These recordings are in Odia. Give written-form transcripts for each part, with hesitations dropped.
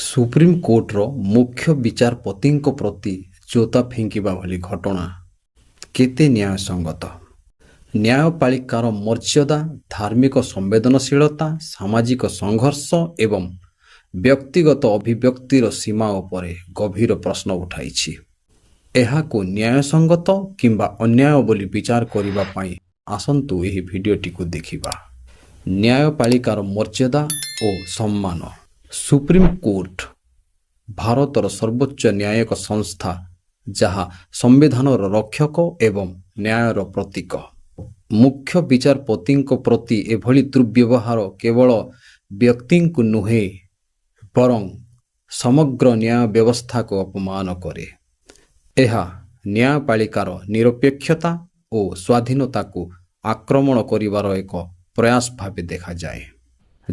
ସୁପ୍ରିମକୋର୍ଟର ମୁଖ୍ୟ ବିଚାରପତିଙ୍କ ପ୍ରତି ଜୋତା ଫିଙ୍କିବା ଭଳି ଘଟଣା କେତେ ନ୍ୟାୟସଙ୍ଗତ? ନ୍ୟାୟପାଳିକାର ମର୍ଯ୍ୟାଦା, ଧାର୍ମିକ ସମ୍ବେଦନଶୀଳତା, ସାମାଜିକ ସଂଘର୍ଷ ଏବଂ ବ୍ୟକ୍ତିଗତ ଅଭିବ୍ୟକ୍ତିର ସୀମା ଉପରେ ଗଭୀର ପ୍ରଶ୍ନ ଉଠାଇଛି। ଏହାକୁ ନ୍ୟାୟସଙ୍ଗତ କିମ୍ବା ଅନ୍ୟାୟ ବୋଲି ବିଚାର କରିବା ପାଇଁ ଆସନ୍ତୁ ଏହି ଭିଡ଼ିଓଟିକୁ ଦେଖିବା। ନ୍ୟାୟପାଳିକାର ମର୍ଯ୍ୟାଦା ଓ ସମ୍ମାନ। ସୁପ୍ରିମକୋର୍ଟ ଭାରତର ସର୍ବୋଚ୍ଚ ନ୍ୟାୟିକ ସଂସ୍ଥା, ଯାହା ସମ୍ବିଧାନର ରକ୍ଷକ ଏବଂ ନ୍ୟାୟର ପ୍ରତୀକ। ମୁଖ୍ୟ ବିଚାରପତିଙ୍କ ପ୍ରତି ଏଭଳି ଦୁର୍ବ୍ୟବହାର କେବଳ ବ୍ୟକ୍ତିଙ୍କୁ ନୁହେଁ, ବରଂ ସମଗ୍ର ନ୍ୟାୟ ବ୍ୟବସ୍ଥାକୁ ଅପମାନ କରେ। ଏହା ନ୍ୟାୟପାଳିକାର ନିରପେକ୍ଷତା ଓ ସ୍ୱାଧୀନତାକୁ ଆକ୍ରମଣ କରିବାର ଏକ ପ୍ରୟାସ ଭାବେ ଦେଖାଯାଏ।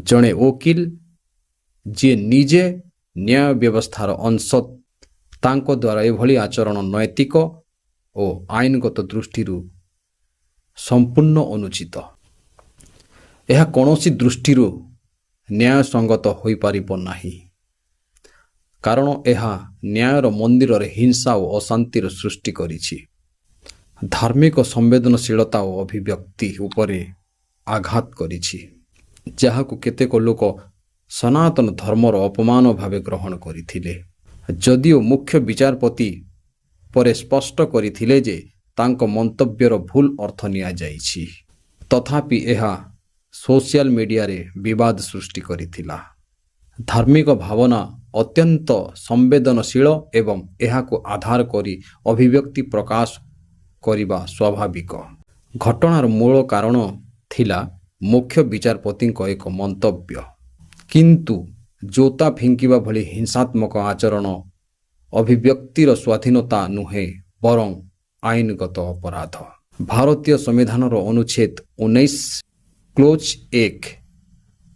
ଜଣେ ଓକିଲ ଯିଏ ନିଜେ ନ୍ୟାୟ ବ୍ୟବସ୍ଥାର ଅଂଶ, ତାଙ୍କ ଦ୍ୱାରା ଏଭଳି ଆଚରଣ ନୈତିକ ଓ ଆଇନଗତ ଦୃଷ୍ଟିରୁ ସମ୍ପୂର୍ଣ୍ଣ ଅନୁଚିତ। ଏହା କୌଣସି ଦୃଷ୍ଟିରୁ ନ୍ୟାୟସଙ୍ଗତ ହୋଇପାରିବ ନାହିଁ, କାରଣ ଏହା ନ୍ୟାୟର ମନ୍ଦିରରେ ହିଂସା ଓ ଅଶାନ୍ତିର ସୃଷ୍ଟି କରିଛି। ଧାର୍ମିକ ସମ୍ବେଦନଶୀଳତା ଓ ଅଭିବ୍ୟକ୍ତି ଉପରେ ଆଘାତ କରିଛି, ଯାହାକୁ କେତେକ ଲୋକ ସନାତନ ଧର୍ମର ଅପମାନ ଭାବେ ଗ୍ରହଣ କରିଥିଲେ। ଯଦିଓ ମୁଖ୍ୟ ବିଚାରପତି ପରେ ସ୍ପଷ୍ଟ କରିଥିଲେ ଯେ ତାଙ୍କ ମନ୍ତବ୍ୟର ଭୁଲ ଅର୍ଥ ନିଆଯାଇଛି, ତଥାପି ଏହା ସୋସିଆଲ ମିଡ଼ିଆରେ ବିବାଦ ସୃଷ୍ଟି କରିଥିଲା। ଧାର୍ମିକ ଭାବନା ଅତ୍ୟନ୍ତ ସମ୍ବେଦନଶୀଳ ଏବଂ ଏହାକୁ ଆଧାର କରି ଅଭିବ୍ୟକ୍ତି ପ୍ରକାଶ କରିବା ସ୍ୱାଭାବିକ। ଘଟଣାର ମୂଳ କାରଣ ଥିଲା ମୁଖ୍ୟ ବିଚାରପତିଙ୍କ ଏକ ମନ୍ତବ୍ୟ, କିନ୍ତୁ ଜୋତା ଫିଙ୍କିବା ଭଳି ହିଂସାତ୍ମକ ଆଚରଣ ଅଭିବ୍ୟକ୍ତିର ସ୍ୱାଧୀନତା ନୁହେଁ, ବରଂ ଆଇନଗତ ଅପରାଧ। ଭାରତୀୟ ସମ୍ବିଧାନର ଅନୁଚ୍ଛେଦ 19 କ୍ଲୋଜ 1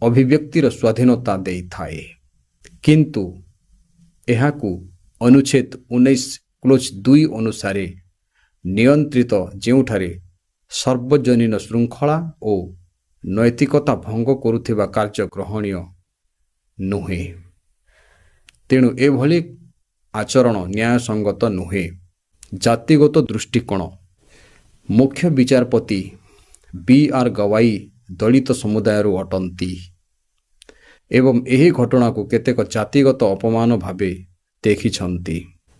ଅଭିବ୍ୟକ୍ତିର ସ୍ୱାଧୀନତା ଦେଇଥାଏ, କିନ୍ତୁ ଏହାକୁ ଅନୁଚ୍ଛେଦ 19 କ୍ଲୋଜ 2 ଅନୁସାରେ ନିୟନ୍ତ୍ରିତ, ଯେଉଁଠାରେ ସାର୍ବଜନୀନ ଶୃଙ୍ଖଳା ଓ ନୈତିକତା ଭଙ୍ଗ କରୁଥିବା କାର୍ଯ୍ୟ ଗ୍ରହଣୀୟ ନୁହେଁ। ତେଣୁ ଏଭଳି ଆଚରଣ ନ୍ୟାୟସଙ୍ଗତ ନୁହେଁ। ଜାତିଗତ ଦୃଷ୍ଟିକୋଣ। ମୁଖ୍ୟ ବିଚାରପତି ବି.ଆର୍. ଗୱାଇ ଦଳିତ ସମୁଦାୟରୁ ଅଟନ୍ତି ଏବଂ ଏହି ଘଟଣାକୁ କେତେକ ଜାତିଗତ ଅପମାନ ଭାବେ ଦେଖିଛନ୍ତି।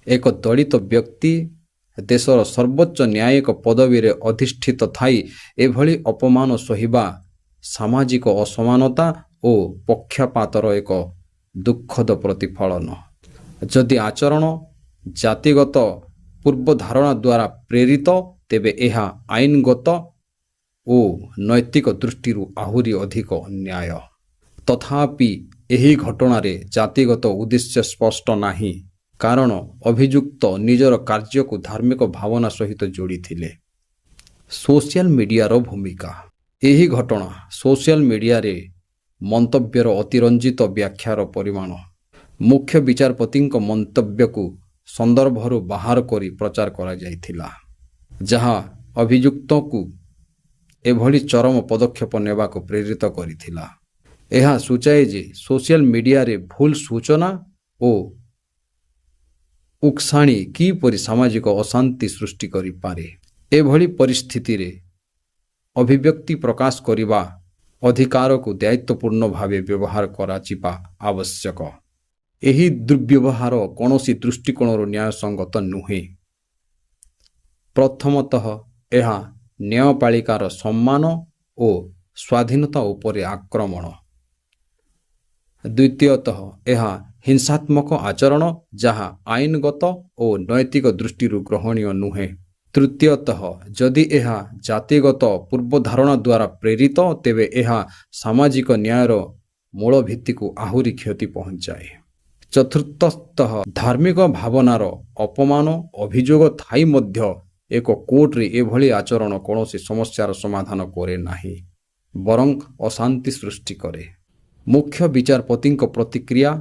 ଏକ ଦଳିତ ବ୍ୟକ୍ତି ଦେଶର ସର୍ବୋଚ୍ଚ ନ୍ୟାୟିକ ପଦବୀରେ ଅଧିଷ୍ଠିତ ଥାଇ ଏଭଳି ଅପମାନ ସହିବା ସାମାଜିକ ଅସମାନତା ଓ ପକ୍ଷପାତର ଏକ ଦୁଃଖଦ ପ୍ରତିଫଳନ। ଯଦି ଆଚରଣ ଜାତିଗତ ପୂର୍ବଧାରଣା ଦ୍ୱାରା ପ୍ରେରିତ, ତେବେ ଏହା ଆଇନଗତ ଓ ନୈତିକ ଦୃଷ୍ଟିରୁ ଆହୁରି ଅଧିକ ଅନ୍ୟାୟ। ତଥାପି ଏହି ଘଟଣାରେ ଜାତିଗତ ଉଦ୍ଦେଶ୍ୟ ସ୍ପଷ୍ଟ ନାହିଁ, କାରଣ ଅଭିଯୁକ୍ତ ନିଜର କାର୍ଯ୍ୟକୁ ଧାର୍ମିକ ଭାବନା ସହିତ ଯୋଡ଼ିଥିଲେ। ସୋସିଆଲ ମିଡ଼ିଆର ଭୂମିକା। ଏହି ଘଟଣା ସୋସିଆଲ ମିଡ଼ିଆରେ ମନ୍ତବ୍ୟର ଅତିରଞ୍ଜିତ ବ୍ୟାଖ୍ୟାର ପରିମାଣ। ମୁଖ୍ୟ ବିଚାରପତିଙ୍କ ମନ୍ତବ୍ୟକୁ ସନ୍ଦର୍ଭରୁ ବାହାର କରି ପ୍ରଚାର କରାଯାଇଥିଲା, ଯାହା ଅଭିଯୁକ୍ତକୁ ଏଭଳି ଚରମ ପଦକ୍ଷେପ ନେବାକୁ ପ୍ରେରିତ କରିଥିଲା। ଏହା ସୂଚାଏ ଯେ ସୋସିଆଲ ମିଡ଼ିଆରେ ଭୁଲ ସୂଚନା ଓ ଉକସାଣୀ କିପରି ସାମାଜିକ ଅଶାନ୍ତି ସୃଷ୍ଟି କରିପାରେ। ଏଭଳି ପରିସ୍ଥିତିରେ ଅଭିବ୍ୟକ୍ତି ପ୍ରକାଶ କରିବା ଅଧିକାରକୁ ଦାୟିତ୍ୱପୂର୍ଣ୍ଣ ଭାବେ ବ୍ୟବହାର କରାଯିବା ଆବଶ୍ୟକ। ଏହି ଦୁର୍ବ୍ୟବହାର କୌଣସି ଦୃଷ୍ଟିକୋଣରୁ ନ୍ୟାୟସଙ୍ଗତ ନୁହେଁ। ପ୍ରଥମତଃ, ଏହା ନ୍ୟାୟପାଳିକାର ସମ୍ମାନ ଓ ସ୍ୱାଧୀନତା ଉପରେ ଆକ୍ରମଣ। ଦ୍ୱିତୀୟତଃ, ଏହା ହିଂସାତ୍ମକ ଆଚରଣ, ଯାହା ଆଇନଗତ ଓ ନୈତିକ ଦୃଷ୍ଟିରୁ ଗ୍ରହଣୀୟ ନୁହେଁ। ତୃତୀୟତଃ, ଯଦି ଏହା ଜାତିଗତ ପୂର୍ବଧାରଣା ଦ୍ୱାରା ପ୍ରେରିତ, ତେବେ ଏହା ସାମାଜିକ ନ୍ୟାୟର ମୂଳ ଭିତ୍ତିକୁ ଆହୁରି କ୍ଷତି ପହଞ୍ଚାଏ। ଚତୁର୍ଥତଃ, ଧାର୍ମିକ ଭାବନାର ଅପମାନ ଅଭିଯୋଗ ଥାଇ ମଧ୍ୟ ଏକ କୋର୍ଟରେ ଏଭଳି ଆଚରଣ କୌଣସି ସମସ୍ୟାର ସମାଧାନ କରେ ନାହିଁ, ବରଂ ଅଶାନ୍ତି ସୃଷ୍ଟି କରେ। ମୁଖ୍ୟ ବିଚାରପତିଙ୍କ ପ୍ରତିକ୍ରିୟା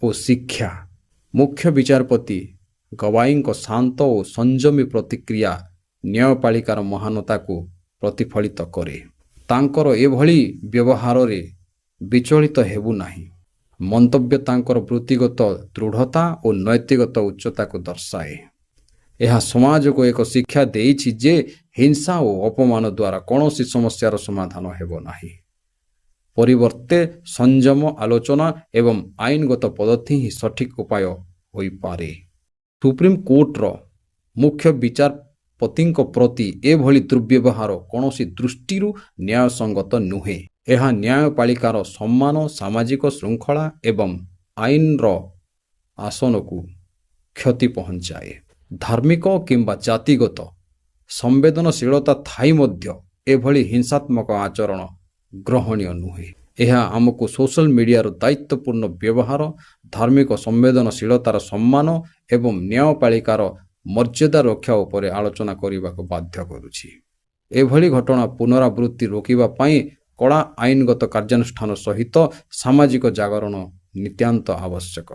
ଓ ଶିକ୍ଷା। ମୁଖ୍ୟ ବିଚାରପତି ଗୱାଇଙ୍କ ଶାନ୍ତ ଓ ସଂଯମୀ ପ୍ରତିକ୍ରିୟା ନ୍ୟାୟପାଳିକାର ମହାନତାକୁ ପ୍ରତିଫଳିତ କରେ। ତାଙ୍କର ଏଭଳି ବ୍ୟବହାରରେ ବିଚଳିତ ହେବୁ ନାହିଁ, ମନ୍ତବ୍ୟ ତାଙ୍କର ବୃତ୍ତିଗତ ଦୃଢ଼ତା ଓ ନୈତିକତା ଉଚ୍ଚତାକୁ ଦର୍ଶାଏ। ଏହା ସମାଜକୁ ଏକ ଶିକ୍ଷା ଦେଇଛି ଯେ ହିଂସା ଓ ଅପମାନ ଦ୍ୱାରା କୌଣସି ସମସ୍ୟାର ସମାଧାନ ହେବ ନାହିଁ। ପରିବର୍ତ୍ତେ ସଂଯମ, ଆଲୋଚନା ଏବଂ ଆଇନଗତ ପଦ୍ଧତି ହିଁ ସଠିକ୍ ଉପାୟ ହୋଇପାରେ। ସୁପ୍ରିମକୋର୍ଟର ମୁଖ୍ୟ ବିଚାରପତିଙ୍କ ପ୍ରତି ଏଭଳି ଦୁର୍ବ୍ୟବହାର କୌଣସି ଦୃଷ୍ଟିରୁ ନ୍ୟାୟସଙ୍ଗତ ନୁହେଁ। ଏହା ନ୍ୟାୟପାଳିକାର ସମ୍ମାନ, ସାମାଜିକ ଶୃଙ୍ଖଳା ଏବଂ ଆଇନର ଶାସନକୁ କ୍ଷତି ପହଞ୍ଚାଏ। ଧାର୍ମିକ କିମ୍ବା ଜାତିଗତ ସମ୍ବେଦନଶୀଳତା ଥାଇ ମଧ୍ୟ ଏଭଳି ହିଂସାତ୍ମକ ଆଚରଣ ଗ୍ରହଣୀୟ ନୁହେଁ। ଏହା ଆମକୁ ସୋସିଆଲ ମିଡ଼ିଆର ଦାୟିତ୍ୱପୂର୍ଣ୍ଣ ବ୍ୟବହାର, ଧାର୍ମିକ ସମ୍ବେଦନଶୀଳତାର ସମ୍ମାନ ଏବଂ ନ୍ୟାୟପାଳିକାର ମର୍ଯ୍ୟାଦା ରକ୍ଷା ଉପରେ ଆଲୋଚନା କରିବାକୁ ବାଧ୍ୟ କରୁଛି। ଏଭଳି ଘଟଣା ପୁନରାବୃତ୍ତି ରୋକିବା ପାଇଁ କଡ଼ା ଆଇନଗତ କାର୍ଯ୍ୟାନୁଷ୍ଠାନ ସହିତ ସାମାଜିକ ଜାଗରଣ ନିତାନ୍ତ ଆବଶ୍ୟକ।